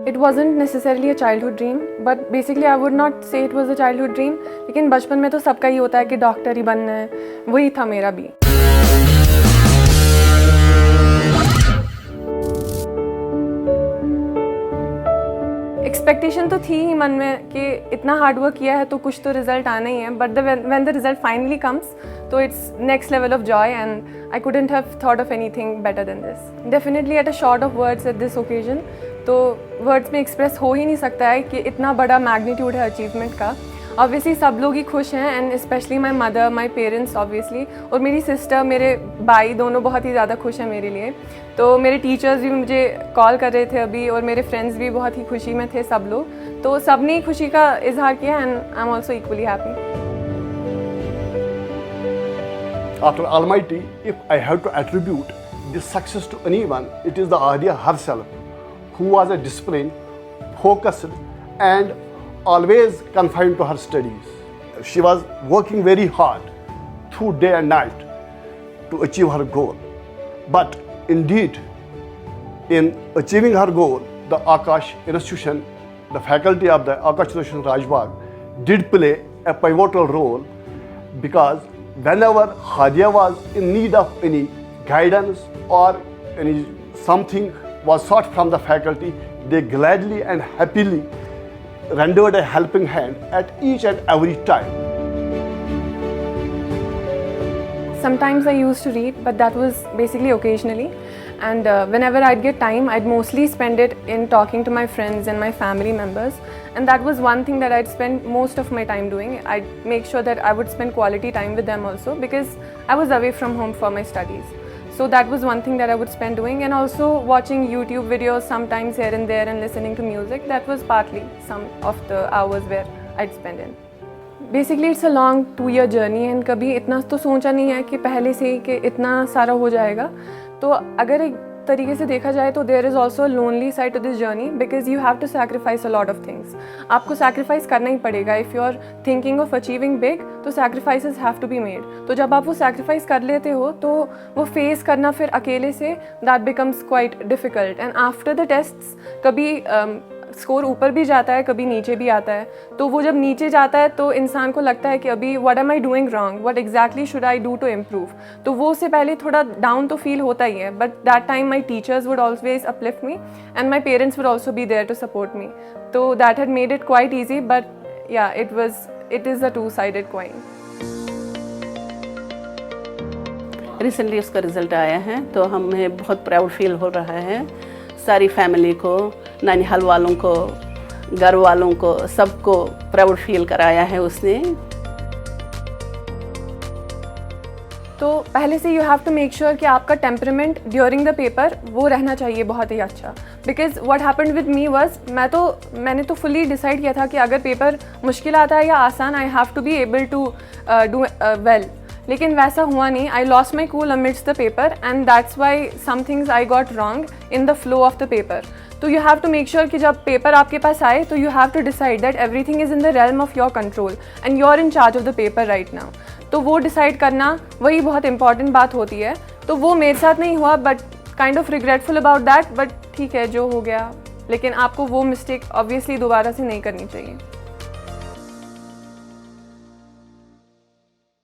It wasn't necessarily a childhood dream, but basically I would not say it was a childhood dream. लेकिन बचपन में तो सबका ही होता है कि डॉक्टर ही बनना है, वही था मेरा भी। एक्सपेक्टेशन तो थी ही मन में कि इतना हार्ड वर्क किया है तो कुछ तो रिजल्ट आना ही है, but when the result finally comes तो it's next level of joy and I couldn't have thought of anything better than this. Definitely at a short of words at this occasion, तो words में express हो ही नहीं सकता है कि इतना बड़ा मैग्नीट्यूड है अचीवमेंट का। ऑब्वियसली सब लोग ही खुश हैं and specially my mother, my parents obviously, और मेरी सिस्टर, मेरे भाई दोनों बहुत ही ज़्यादा खुश हैं मेरे लिए। तो मेरे टीचर्स भी मुझे कॉल कर रहे थे अभी और मेरे फ्रेंड्स भी बहुत ही खुशी में थे सब लोग, तो सब ने खुशी का इजहार किया and I am also equally happy. After Almighty, if I have to attribute this success to anyone, it is the Adia herself, who was a disciplined, focused and always confined to her studies. She was working very hard through day and night to achieve her goal. But indeed, in achieving her goal, the Akash Institution, the faculty of the Akash Institution Rajbagh did play a pivotal role, because whenever Hadia was in need of any guidance or any something was sought from the faculty, they gladly and happily rendered a helping hand at each and every time. Sometimes I used to read, but that was basically occasionally. And whenever I'd get time, I'd mostly spend it in talking to my friends and my family members. And that was one thing that I'd spend most of my time doing. I'd make sure that I would spend quality time with them also, because I was away from home for my studies. So that was one thing that I would spend doing, and also watching YouTube videos sometimes here and there and listening to music. That was partly some of the hours where I'd spend in. Basically it's a long 2-year journey and कभी इतना तो सोचा नहीं है कि पहले से ही कि इतना सारा हो जाएगा। तो अगर एक तरीके से देखा जाए तो there is also a lonely side to this journey, because you have to sacrifice a lot of things. आपको sacrifice करना ही पड़ेगा। If you are thinking of achieving big, तो sacrifices have to be made. तो जब आप वो sacrifice कर लेते हो तो वो face करना फिर अकेले से that becomes quite difficult. And after the tests कभी स्कोर ऊपर भी जाता है, कभी नीचे भी आता है। तो वो जब नीचे जाता है तो इंसान को लगता है कि अभी what am I doing wrong, what exactly should I do to improve. तो वो उससे पहले थोड़ा डाउन तो फील होता ही है, but that time my teachers would always uplift me and my parents would also be there to support me. तो that had made it quite easy, but yeah it is a 2-sided coin. Recently उसका result आया है तो हमें बहुत proud feel हो रहा है। सारी फैमिली को, ननिहाल वालों को, घर वालों को, सबको प्राउड फील कराया है उसने। तो पहले से you have to make sure कि आपका टेम्परामेंट ड्यूरिंग द पेपर वो रहना चाहिए बहुत ही अच्छा। Because what happened with me was, मैंने तो फुली डिसाइड किया था कि अगर पेपर मुश्किल आता है या आसान, I have to be able to do well. लेकिन वैसा हुआ नहीं। I lost my cool amidst the paper and that's why some things I got wrong in the flow of the paper. तो you have to make sure कि जब paper आपके पास आए तो you have to decide that everything is in the realm of your control and you are in charge of the paper right now. तो वो decide करना वही बहुत इंपॉर्टेंट बात होती है। तो वो मेरे साथ नहीं हुआ, but kind of regretful about that, but ठीक है जो हो गया। लेकिन आपको वो मिस्टेक ऑब्वियसली दोबारा से नहीं करनी चाहिए।